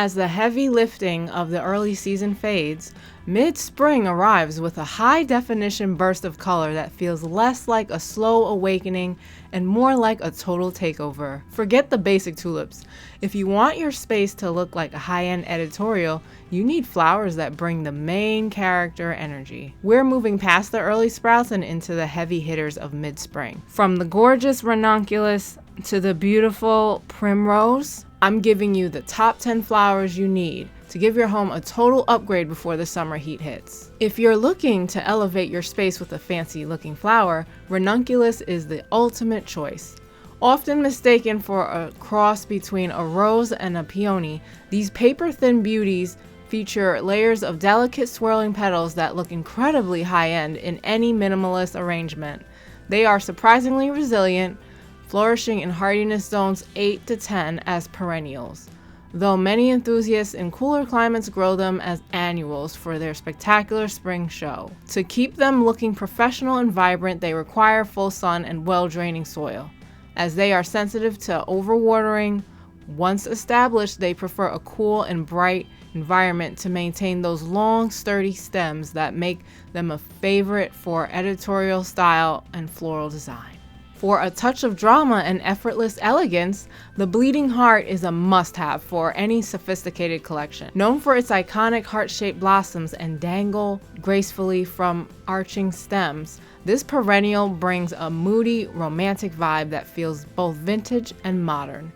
As the heavy lifting of the early season fades, mid-spring arrives with a high-definition burst of color that feels less like a slow awakening and more like a total takeover. Forget the basic tulips. If you want your space to look like a high-end editorial, you need flowers that bring the main character energy. We're moving past the early sprouts and into the heavy hitters of mid-spring. From the gorgeous Ranunculus to the beautiful primrose, I'm giving you the top 10 flowers you need to give your home a total upgrade before the summer heat hits. If you're looking to elevate your space with a fancy looking flower, Ranunculus is the ultimate choice. Often mistaken for a cross between a rose and a peony, these paper-thin beauties feature layers of delicate swirling petals that look incredibly high-end in any minimalist arrangement. They are surprisingly resilient, flourishing in hardiness zones 8 to 10 as perennials, though many enthusiasts in cooler climates grow them as annuals for their spectacular spring show. To keep them looking professional and vibrant, they require full sun and well-draining soil, as they are sensitive to overwatering. Once established, they prefer a cool and bright environment to maintain those long, sturdy stems that make them a favorite for editorial style and floral design. For a touch of drama and effortless elegance, the Bleeding Heart is a must-have for any sophisticated collection. Known for its iconic heart-shaped blossoms and dangle gracefully from arching stems, this perennial brings a moody, romantic vibe that feels both vintage and modern.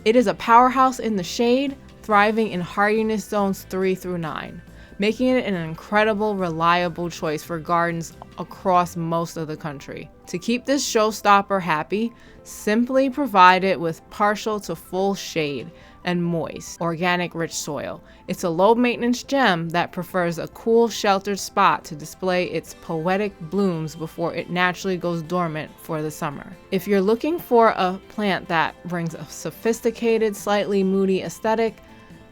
It is a powerhouse in the shade, thriving in hardiness zones 3 through 9. Making it an incredible, reliable choice for gardens across most of the country. To keep this showstopper happy, simply provide it with partial to full shade and moist, organic rich soil. It's a low-maintenance gem that prefers a cool, sheltered spot to display its poetic blooms before it naturally goes dormant for the summer. If you're looking for a plant that brings a sophisticated, slightly moody aesthetic,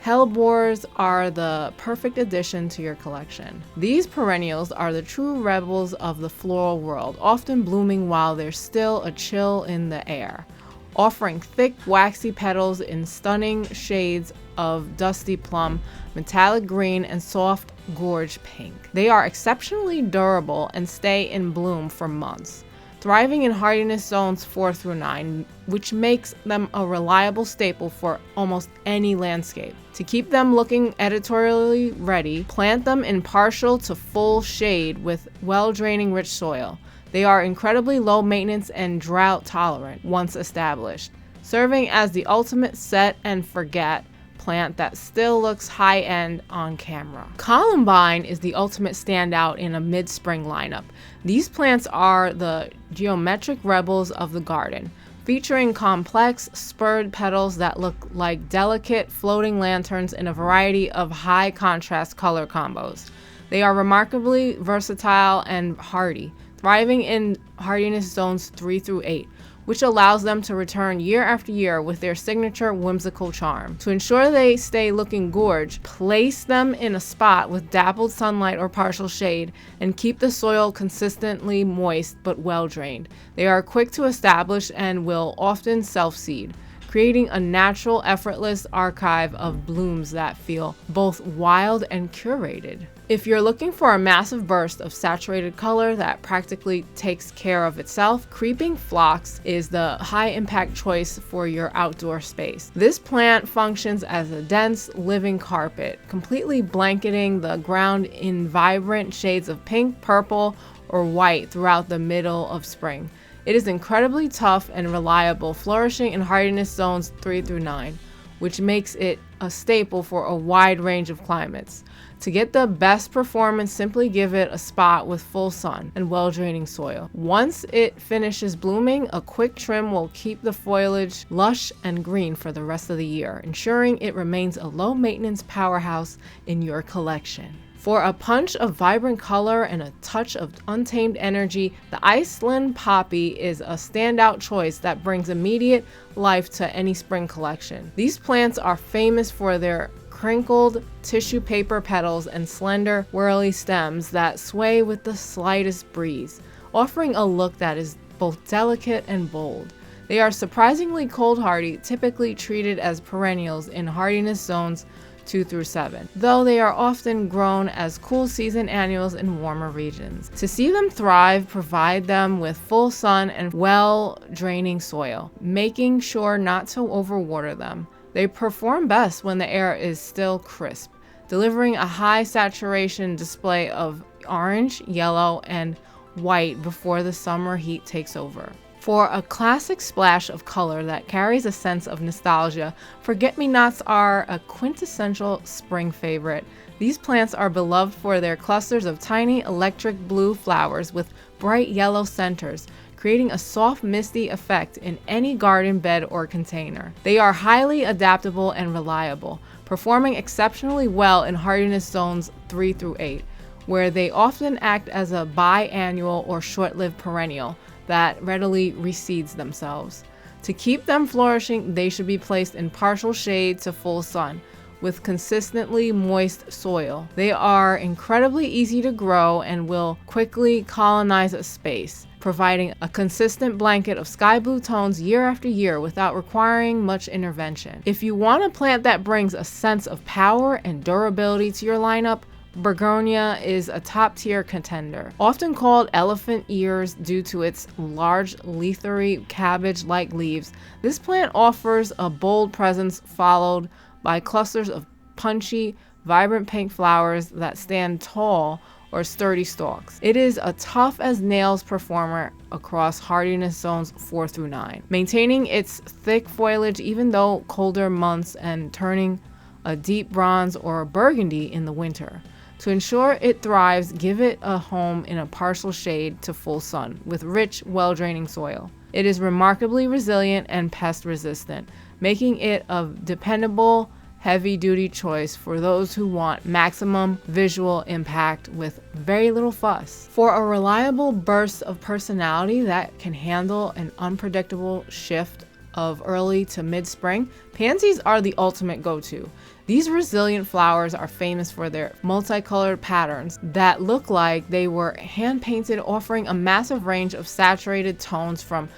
hellebores are the perfect addition to your collection. These perennials are the true rebels of the floral world, often blooming while there's still a chill in the air, offering thick, waxy petals in stunning shades of dusty plum, metallic green, and soft gorge pink. They are exceptionally durable and stay in bloom for months, thriving in hardiness zones 4 through 9, which makes them a reliable staple for almost any landscape. To keep them looking editorially ready, plant them in partial to full shade with well-draining rich soil. They are incredibly low maintenance and drought tolerant once established, serving as the ultimate set and forget plant that still looks high-end on camera. Columbine is the ultimate standout in a mid-spring lineup. These plants are the geometric rebels of the garden, featuring complex, spurred petals that look like delicate floating lanterns in a variety of high-contrast color combos. They are remarkably versatile and hardy, thriving in hardiness zones 3 through 8, which allows them to return year after year with their signature whimsical charm. To ensure they stay looking gorge, place them in a spot with dappled sunlight or partial shade and keep the soil consistently moist but well drained. They are quick to establish and will often self-seed, creating a natural, effortless archive of blooms that feel both wild and curated. If you're looking for a massive burst of saturated color that practically takes care of itself, Creeping Phlox is the high-impact choice for your outdoor space. This plant functions as a dense, living carpet, completely blanketing the ground in vibrant shades of pink, purple, or white throughout the middle of spring. It is incredibly tough and reliable, flourishing in hardiness zones 3 through 9, which makes it a staple for a wide range of climates. To get the best performance, simply give it a spot with full sun and well-draining soil. Once it finishes blooming, a quick trim will keep the foliage lush and green for the rest of the year, ensuring it remains a low-maintenance powerhouse in your collection. For a punch of vibrant color and a touch of untamed energy, the Iceland poppy is a standout choice that brings immediate life to any spring collection. These plants are famous for their crinkled tissue paper petals and slender, whirly stems that sway with the slightest breeze, offering a look that is both delicate and bold. They are surprisingly cold hardy, typically treated as perennials in hardiness zones 2 through 7, though they are often grown as cool season annuals in warmer regions. To see them thrive, provide them with full sun and well-draining soil, making sure not to overwater them. They perform best when the air is still crisp, delivering a high saturation display of orange, yellow, and white before the summer heat takes over. For a classic splash of color that carries a sense of nostalgia, forget-me-nots are a quintessential spring favorite. These plants are beloved for their clusters of tiny electric blue flowers with bright yellow centers, creating a soft, misty effect in any garden bed or container. They are highly adaptable and reliable, performing exceptionally well in hardiness zones 3 through 8, where they often act as a biannual or short-lived perennial that readily reseeds themselves. To keep them flourishing, they should be placed in partial shade to full sun, with consistently moist soil. They are incredibly easy to grow and will quickly colonize a space, providing a consistent blanket of sky blue tones year after year without requiring much intervention. If you want a plant that brings a sense of power and durability to your lineup, Begonia is a top-tier contender. Often called elephant ears due to its large, leathery, cabbage-like leaves, this plant offers a bold presence followed by clusters of punchy, vibrant pink flowers that stand tall or sturdy stalks. It is a tough-as-nails performer across hardiness zones 4 through 9, maintaining its thick foliage even though colder months and turning a deep bronze or burgundy in the winter. To ensure it thrives, give it a home in a partial shade to full sun with rich, well-draining soil. It is remarkably resilient and pest-resistant, making it a dependable, heavy-duty choice for those who want maximum visual impact with very little fuss. For a reliable burst of personality that can handle an unpredictable shift of early to mid-spring, pansies are the ultimate go-to. These resilient flowers are famous for their multicolored patterns that look like they were hand-painted, offering a massive range of saturated tones from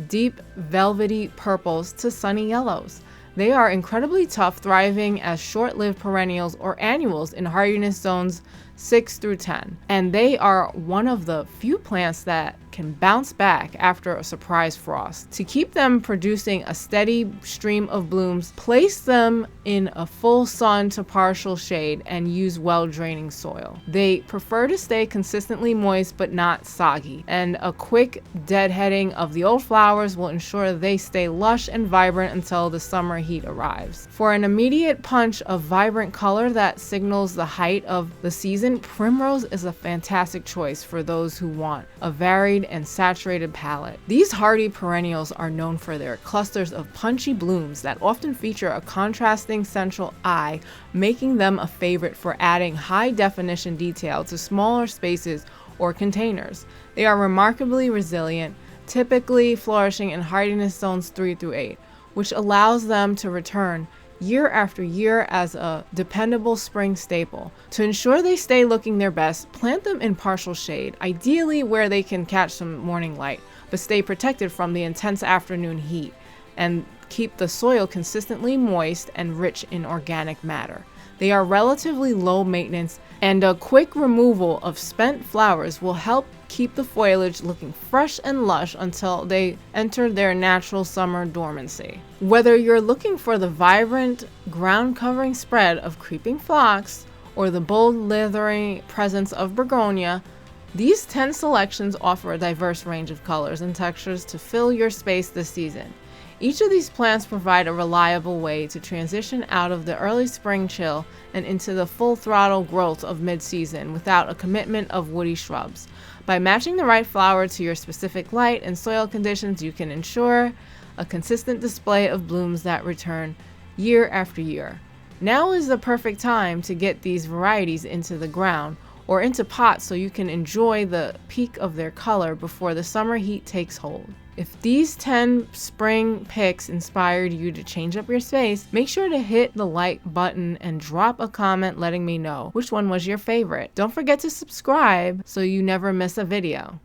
deep velvety purples to sunny yellows. They are incredibly tough, thriving as short-lived perennials or annuals in hardiness zones 6 through 10, and they are one of the few plants that can bounce back after a surprise frost. To keep them producing a steady stream of blooms, place them in a full sun to partial shade and use well-draining soil. They prefer to stay consistently moist but not soggy, and a quick deadheading of the old flowers will ensure they stay lush and vibrant until the summer heat arrives. For an immediate punch of vibrant color that signals the height of the season, primrose is a fantastic choice for those who want a varied and saturated palette. These hardy perennials are known for their clusters of punchy blooms that often feature a contrasting central eye, making them a favorite for adding high-definition detail to smaller spaces or containers. They are remarkably resilient, typically flourishing in hardiness zones 3 through 8, which allows them to return year after year as a dependable spring staple. To ensure they stay looking their best, plant them in partial shade, ideally where they can catch some morning light, but stay protected from the intense afternoon heat, and keep the soil consistently moist and rich in organic matter. They are relatively low maintenance, and a quick removal of spent flowers will help keep the foliage looking fresh and lush until they enter their natural summer dormancy. Whether you're looking for the vibrant, ground-covering spread of creeping phlox or the bold, leathery presence of begonia, these 10 selections offer a diverse range of colors and textures to fill your space this season. Each of these plants provide a reliable way to transition out of the early spring chill and into the full-throttle growth of mid-season without a commitment of woody shrubs. By matching the right flower to your specific light and soil conditions, you can ensure a consistent display of blooms that return year after year. Now is the perfect time to get these varieties into the ground or into pots so you can enjoy the peak of their color before the summer heat takes hold. If these 10 spring picks inspired you to change up your space, make sure to hit the like button and drop a comment letting me know which one was your favorite. Don't forget to subscribe so you never miss a video.